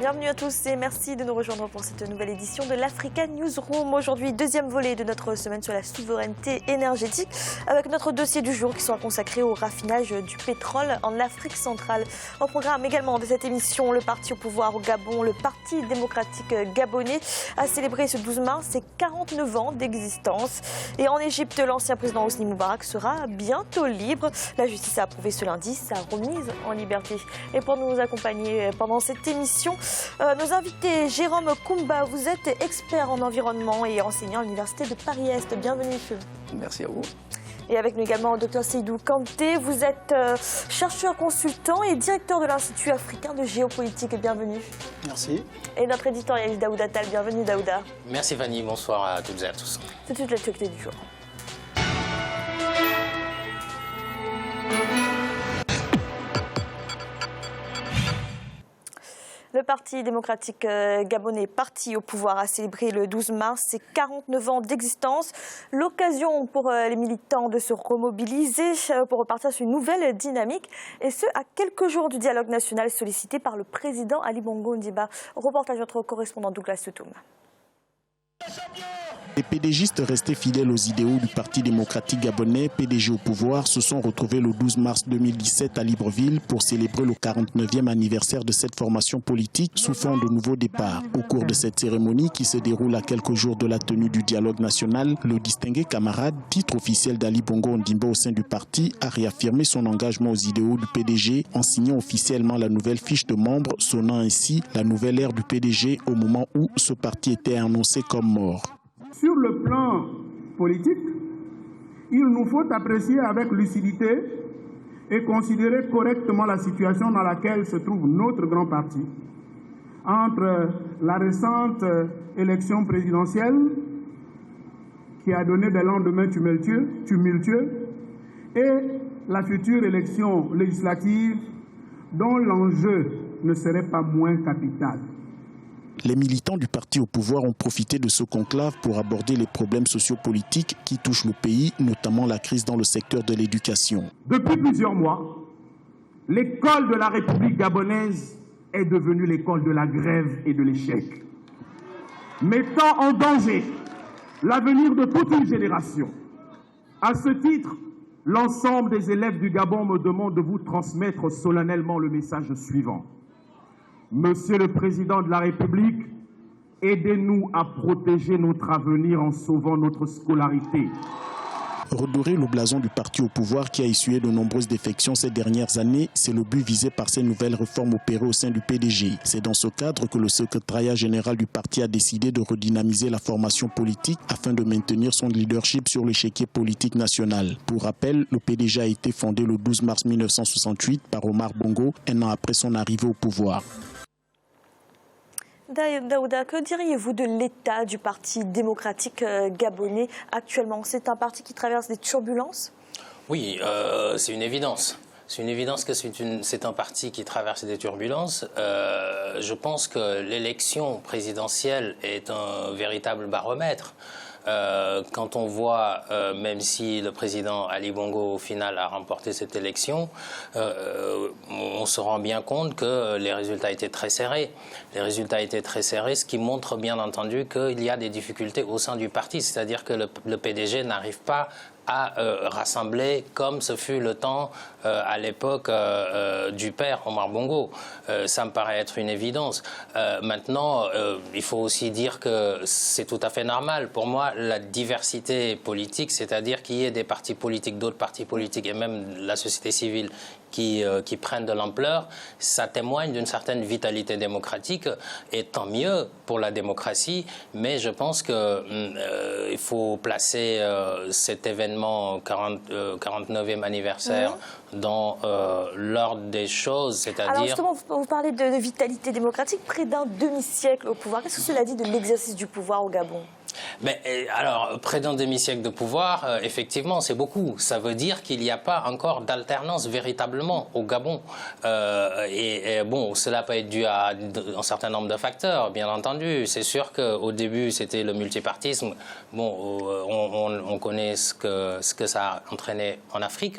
Bienvenue à tous et merci de nous rejoindre pour cette nouvelle édition de l'Africa Newsroom. Aujourd'hui, deuxième volet de notre semaine sur la souveraineté énergétique avec notre dossier du jour qui sera consacré au raffinage du pétrole en Afrique centrale. Au programme également de cette émission, le parti au pouvoir au Gabon, le Parti démocratique gabonais, a célébré ce 12 mars ses 49 ans d'existence. Et en Égypte, l'ancien président Hosni Moubarak sera bientôt libre. La justice a approuvé ce lundi sa remise en liberté. Et pour nous accompagner pendant cette émission, nos invités, Jérôme Koumba, vous êtes expert en environnement et enseignant à l'Université de Paris-Est. Bienvenue. Merci à vous. Et avec nous également Dr Seydou Kanté, vous êtes chercheur consultant et directeur de l'Institut africain de géopolitique. Bienvenue. Merci. Et notre éditorialiste Daouda Tal. Bienvenue Daouda. Merci Fanny, bonsoir à toutes et à tous. C'est toute l'actualité du jour. Le Parti démocratique gabonais, parti au pouvoir, a célébré le 12 mars ses 49 ans d'existence. L'occasion pour les militants de se remobiliser pour repartir sur une nouvelle dynamique. Et ce, à quelques jours du dialogue national sollicité par le président Ali Bongo Ondimba. Reportage de notre correspondant Douglas Soutoum. Les PDGistes restés fidèles aux idéaux du Parti démocratique gabonais, PDG au pouvoir, se sont retrouvés le 12 mars 2017 à Libreville pour célébrer le 49e anniversaire de cette formation politique sous fond de nouveau départ. Au cours de cette cérémonie qui se déroule à quelques jours de la tenue du dialogue national, le distingué camarade, titre officiel d'Ali Bongo Ondimba au sein du parti, a réaffirmé son engagement aux idéaux du PDG en signant officiellement la nouvelle fiche de membres, sonnant ainsi la nouvelle ère du PDG au moment où ce parti était annoncé comme mort. Sur le plan politique, il nous faut apprécier avec lucidité et considérer correctement la situation dans laquelle se trouve notre grand parti. Entre la récente élection présidentielle qui a donné des lendemains tumultueux et la future élection législative dont l'enjeu ne serait pas moins capital. Les militants du parti au pouvoir ont profité de ce conclave pour aborder les problèmes sociopolitiques qui touchent le pays, notamment la crise dans le secteur de l'éducation. Depuis plusieurs mois, l'école de la République gabonaise est devenue l'école de la grève et de l'échec, mettant en danger l'avenir de toute une génération. À ce titre, l'ensemble des élèves du Gabon me demande de vous transmettre solennellement le message suivant. Monsieur le Président de la République, aidez-nous à protéger notre avenir en sauvant notre scolarité. Redorer le blason du parti au pouvoir qui a essuyé de nombreuses défections ces dernières années, c'est le but visé par ces nouvelles réformes opérées au sein du PDG. C'est dans ce cadre que le secrétariat général du parti a décidé de redynamiser la formation politique afin de maintenir son leadership sur l'échiquier politique national. Pour rappel, le PDG a été fondé le 12 mars 1968 par Omar Bongo, un an après son arrivée au pouvoir. Daouda, que diriez-vous de l'état du Parti démocratique gabonais actuellement? C'est un parti qui traverse des turbulences? Oui, c'est une évidence. C'est une évidence que c'est un parti qui traverse des turbulences. Je pense que l'élection présidentielle est un véritable baromètre. Quand on voit, même si le président Ali Bongo au final a remporté cette élection, on se rend bien compte que les résultats étaient très serrés. Les résultats étaient très serrés, ce qui montre bien entendu qu'il y a des difficultés au sein du parti, c'est-à-dire que le PDG n'arrive pas à rassembler comme ce fut le temps à l'époque du père Omar Bongo. Ça me paraît être une évidence. Maintenant, il faut aussi dire que c'est tout à fait normal. Pour moi, la diversité politique, c'est-à-dire qu'il y ait des partis politiques, d'autres partis politiques et même la société civile qui prennent de l'ampleur, ça témoigne d'une certaine vitalité démocratique et tant mieux pour la démocratie, mais je pense qu'il faut placer cet événement 49e anniversaire dans l'ordre des choses, c'est-à-dire... Alors justement, vous parlez de vitalité démocratique, près d'un demi-siècle au pouvoir. Qu'est-ce que cela dit de l'exercice du pouvoir au Gabon? Mais alors, près d'un demi-siècle de pouvoir, effectivement, c'est beaucoup. Ça veut dire qu'il n'y a pas encore d'alternance véritablement au Gabon. Et bon, cela peut être dû à un certain nombre de facteurs, bien entendu. C'est sûr qu'au début, c'était le multipartisme. Bon, on connaît ce que ça a entraîné en Afrique.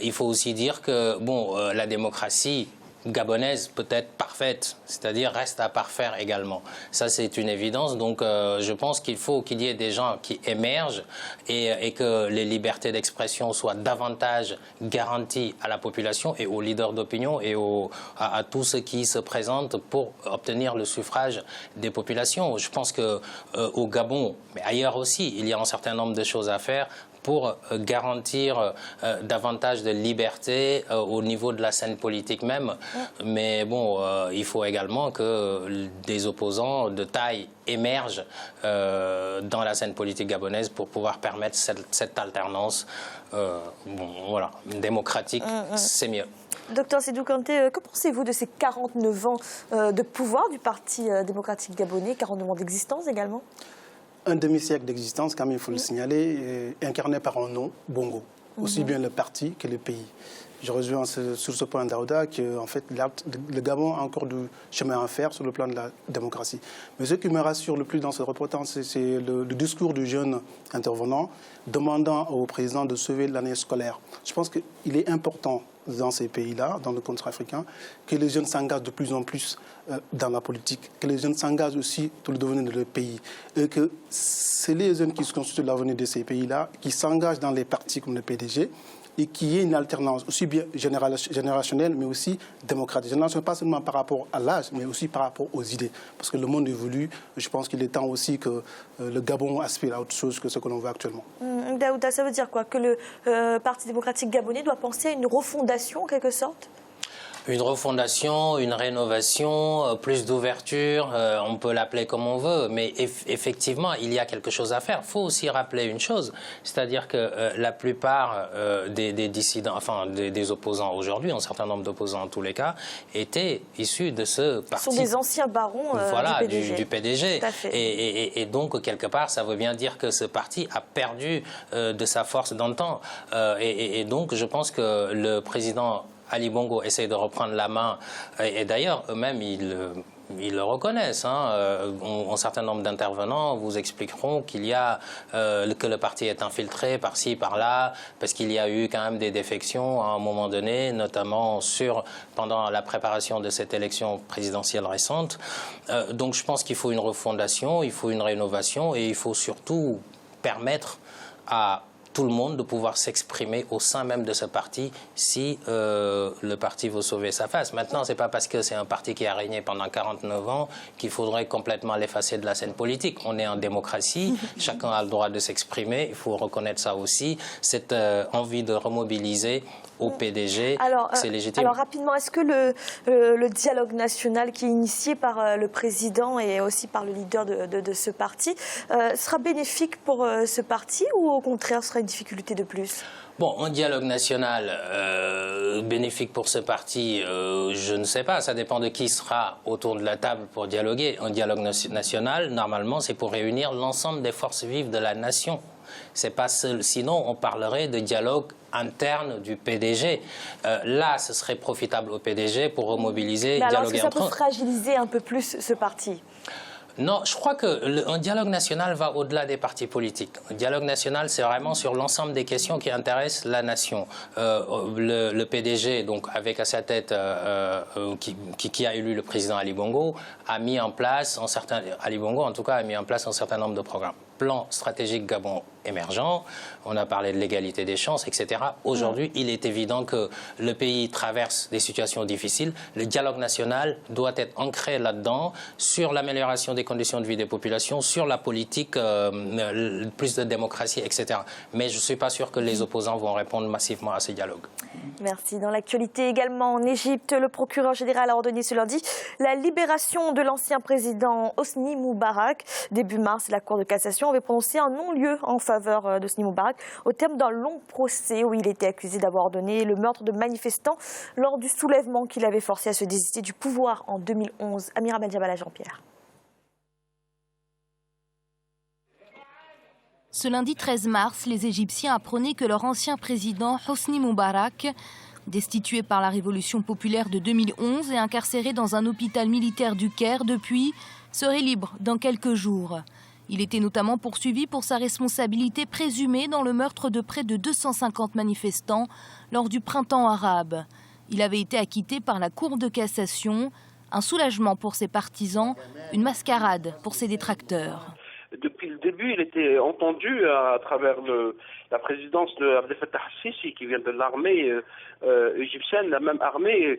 Il faut aussi dire que bon, la démocratie gabonaise peut-être parfaite, c'est-à-dire reste à parfaire également. Ça, c'est une évidence. Donc, je pense qu'il faut qu'il y ait des gens qui émergent et que les libertés d'expression soient davantage garanties à la population et aux leaders d'opinion et à tous ceux qui se présentent pour obtenir le suffrage des populations. Je pense qu'au Gabon, mais ailleurs aussi, il y a un certain nombre de choses à faire pour garantir davantage de liberté au niveau de la scène politique même. Mais bon, il faut également que des opposants de taille émergent dans la scène politique gabonaise pour pouvoir permettre cette alternance voilà, démocratique, c'est mieux. Docteur Sédou Kanté, que pensez-vous de ces 49 ans de pouvoir du Parti démocratique gabonais, 49 ans d'existence également? Un demi-siècle d'existence, comme il faut le signaler, incarné par un nom, Bongo. Aussi bien le parti que le pays. Je rejoins sur ce point Daouda qu'en fait, le Gabon a encore du chemin à faire sur le plan de la démocratie. Mais ce qui me rassure le plus dans ce reportage, c'est le discours du jeune intervenant demandant au président de sauver l'année scolaire. Je pense qu'il est important dans ces pays-là, dans le continent africain, que les jeunes s'engagent de plus en plus dans la politique, que les jeunes s'engagent aussi dans le devenir de leur pays, et que c'est les jeunes qui constituent l'avenir de ces pays-là, qui s'engagent dans les partis comme le PDG, et qu'il y ait une alternance aussi bien générationnelle, mais aussi démocratique. Générationnelle pas seulement par rapport à l'âge, mais aussi par rapport aux idées. Parce que le monde évolue. Je pense qu'il est temps aussi que le Gabon aspire à autre chose que ce que l'on voit actuellement. Daouda, ça veut dire quoi? Que le Parti démocratique gabonais doit penser à une refondation en quelque sorte? Une refondation, une rénovation, plus d'ouverture, on peut l'appeler comme on veut, mais effectivement, il y a quelque chose à faire. Il faut aussi rappeler une chose, c'est-à-dire que la plupart des dissidents, enfin des opposants aujourd'hui, un certain nombre d'opposants en tous les cas, étaient issus de ce parti. Ce sont des anciens barons voilà, du PDG. Du PDG. Tout à fait. Et donc, quelque part, ça veut bien dire que ce parti a perdu de sa force d'antan. Et donc, je pense que le président Ali Bongo essaie de reprendre la main, et d'ailleurs, eux-mêmes, ils le reconnaissent. Un certain nombre d'intervenants vous expliqueront qu'il y a que le parti est infiltré par-ci, par-là, parce qu'il y a eu quand même des défections à un moment donné, notamment pendant la préparation de cette élection présidentielle récente. Donc je pense qu'il faut une refondation, il faut une rénovation, et il faut surtout permettre à tout le monde de pouvoir s'exprimer au sein même de ce parti si le parti veut sauver sa face. Maintenant, ce n'est pas parce que c'est un parti qui a régné pendant 49 ans qu'il faudrait complètement l'effacer de la scène politique. On est en démocratie, chacun a le droit de s'exprimer, il faut reconnaître ça aussi. Cette envie de remobiliser au PDG, c'est légitime. Alors rapidement, est-ce que le dialogue national qui est initié par le président et aussi par le leader de ce parti sera bénéfique pour ce parti ou au contraire sera une difficulté de plus? Bon, un dialogue national bénéfique pour ce parti, je ne sais pas. Ça dépend de qui sera autour de la table pour dialoguer. Un dialogue national, normalement, c'est pour réunir l'ensemble des forces vives de la nation. C'est pas seul, sinon on parlerait de dialogue interne du PDG. Là, ce serait profitable au PDG pour remobiliser, dialoguer entre eux. Est-ce que ça peut fragiliser un peu plus ce parti? Non, je crois qu'un dialogue national va au-delà des partis politiques. Un dialogue national, c'est vraiment sur l'ensemble des questions qui intéressent la nation. Le PDG, donc avec à sa tête qui a élu le président Ali Bongo, a mis en place Ali Bongo en tout cas a mis en place un certain nombre de programmes. Plan stratégique Gabon émergent, on a parlé de l'égalité des chances, etc. Aujourd'hui, il est évident que le pays traverse des situations difficiles. Le dialogue national doit être ancré là-dedans, sur l'amélioration des conditions de vie des populations, sur la politique, plus de démocratie, etc. Mais je ne suis pas sûr que les opposants vont répondre massivement à ces dialogues. Merci. Dans l'actualité également, en Égypte, le procureur général a ordonné ce lundi la libération de l'ancien président Hosni Moubarak. Début mars, la Cour de cassation avait prononcé un non-lieu en faveur d'Hosni Moubarak au terme d'un long procès où il était accusé d'avoir ordonné le meurtre de manifestants lors du soulèvement qui l'avait forcé à se désister du pouvoir en 2011. Amira Benjabala, Jean-Pierre. Ce lundi 13 mars, les Égyptiens apprenaient que leur ancien président Hosni Moubarak, destitué par la révolution populaire de 2011 et incarcéré dans un hôpital militaire du Caire depuis, serait libre dans quelques jours. Il était notamment poursuivi pour sa responsabilité présumée dans le meurtre de près de 250 manifestants lors du printemps arabe. Il avait été acquitté par la Cour de cassation. Un soulagement pour ses partisans, une mascarade pour ses détracteurs. Depuis le début, il était entendu à travers la présidence de Abdel Fattah al-Sisi, qui vient de l'armée égyptienne, la même armée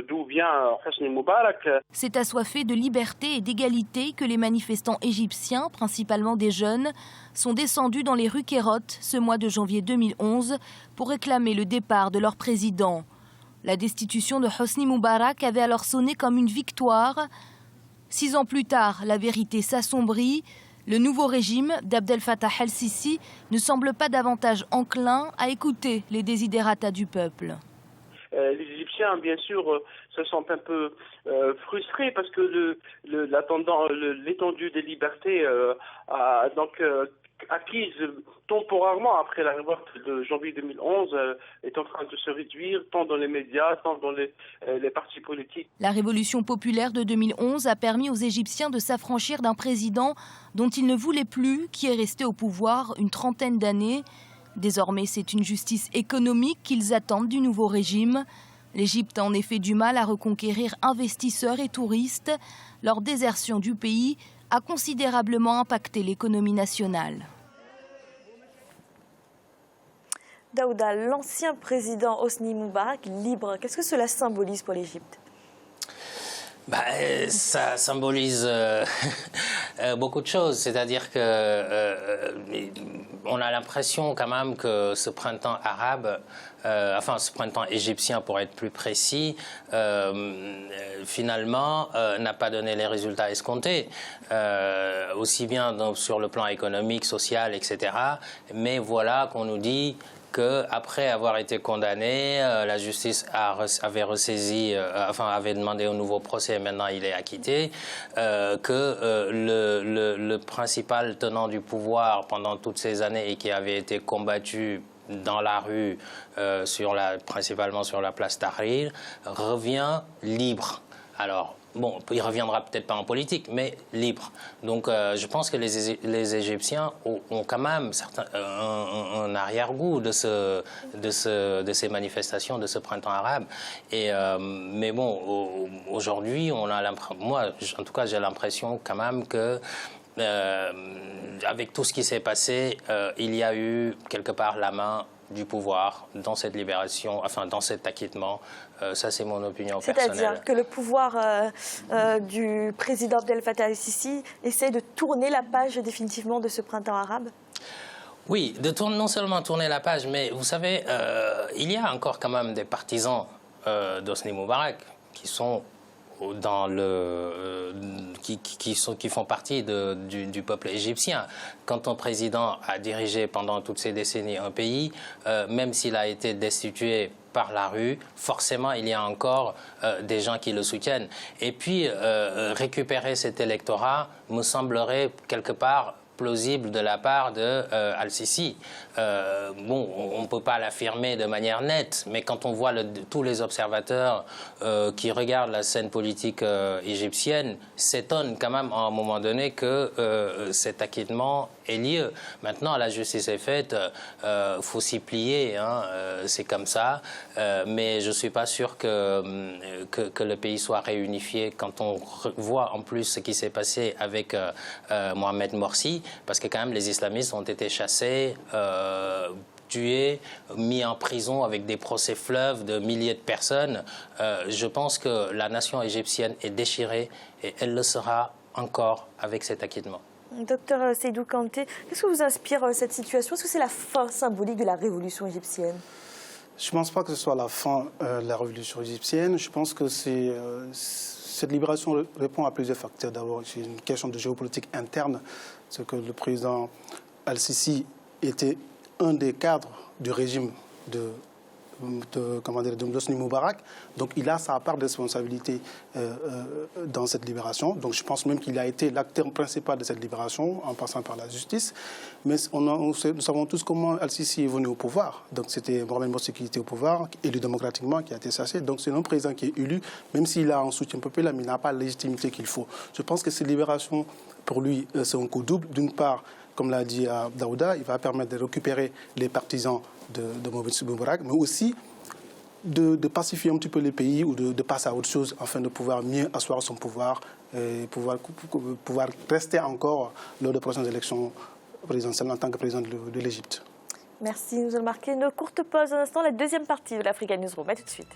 d'où vient Hosni Moubarak. C'est assoiffé de liberté et d'égalité que les manifestants égyptiens, principalement des jeunes, sont descendus dans les rues Kérot ce mois de janvier 2011 pour réclamer le départ de leur président. La destitution de Hosni Moubarak avait alors sonné comme une victoire. 6 ans plus tard, la vérité s'assombrit. Le nouveau régime d'Abdel Fattah al-Sisi ne semble pas davantage enclin à écouter les desiderata du peuple. Les Égyptiens, bien sûr, se sentent un peu frustrés parce que l'étendue des libertés acquise temporairement après la révolte de janvier 2011 est en train de se réduire tant dans les médias, tant dans les partis politiques. La révolution populaire de 2011 a permis aux Égyptiens de s'affranchir d'un président dont ils ne voulaient plus, qui est resté au pouvoir une trentaine d'années. Désormais, c'est une justice économique qu'ils attendent du nouveau régime. L'Égypte a en effet du mal à reconquérir investisseurs et touristes. Leur désertion du pays a considérablement impacté l'économie nationale. Daouda, l'ancien président Hosni Moubarak libre, qu'est-ce que cela symbolise pour l'Égypte? Ça symbolise beaucoup de choses, c'est-à-dire que on a l'impression quand même que ce printemps arabe, ce printemps égyptien pour être plus précis, finalement n'a pas donné les résultats escomptés, aussi bien sur le plan économique, social, etc. Mais voilà qu'on nous dit qu'après avoir été condamné, la justice avait ressaisi, avait demandé un nouveau procès et maintenant il est acquitté, que le principal tenant du pouvoir pendant toutes ces années et qui avait été combattu dans la rue, principalement sur la place Tahrir, revient libre. Alors, bon, il reviendra peut-être pas en politique, mais libre. Donc, je pense que les Égyptiens ont quand même un arrière-goût de ces manifestations, de ce printemps arabe. Mais bon, aujourd'hui, moi, en tout cas, j'ai l'impression quand même que avec tout ce qui s'est passé, il y a eu quelque part la main du pouvoir dans cette libération, dans cet acquittement. Ça, c'est mon opinion personnelle. C'est-à-dire que le pouvoir du président Abdel Fattah al-Sisi essaie de tourner la page définitivement de ce printemps arabe? Oui, non seulement tourner la page, mais vous savez, il y a encore quand même des partisans d'Hosni Moubarak qui sont qui font partie du peuple égyptien. Quand un président a dirigé pendant toutes ces décennies un pays, même s'il a été destitué par la rue, forcément il y a encore des gens qui le soutiennent. Et puis récupérer cet électorat me semblerait quelque part plausible de la part de al-Sisi. Bon, on ne peut pas l'affirmer de manière nette, mais quand on voit tous les observateurs qui regardent la scène politique égyptienne s'étonnent quand même à un moment donné que cet acquittement ait lieu. Maintenant, la justice est faite, faut s'y plier, hein, c'est comme ça, mais je ne suis pas sûr que le pays soit réunifié quand on voit en plus ce qui s'est passé avec Mohamed Morsi, parce que quand même les islamistes ont été chassés, tués, mis en prison avec des procès fleuves de milliers de personnes. Je pense que la nation égyptienne est déchirée et elle le sera encore avec cet acquittement. Docteur Seydou Kanté, qu'est-ce que vous inspire cette situation? Est-ce que c'est la fin symbolique de la révolution égyptienne? Je ne pense pas que ce soit la fin de la révolution égyptienne. Je pense que cette libération répond à plusieurs facteurs. D'abord, c'est une question de géopolitique interne. C'est que le président al-Sisi était un des cadres du régime de Hosni Moubarak. Donc il a sa part de responsabilité dans cette libération. Donc je pense même qu'il a été l'acteur principal de cette libération en passant par la justice. Mais nous savons tous comment al-Sisi est venu au pouvoir. Donc c'était Mohamed Morsi qui était au pouvoir, élu démocratiquement, qui a été chassé. Donc c'est un président qui est élu, même s'il a un soutien populaire, mais il n'a pas la légitimité qu'il faut. Je pense que cette libération, pour lui, c'est un coup double. D'une part, comme l'a dit Daouda, il va permettre de récupérer les partisans de Mohamed Moubarak, mais aussi de pacifier un petit peu les pays ou de passer à autre chose afin de pouvoir mieux asseoir son pouvoir et pouvoir rester encore lors des prochaines élections présidentielles en tant que président de l'Égypte. Merci, nous allons marquer une courte pause. Un instant, la deuxième partie de l'Africa Newsroom. À tout de suite.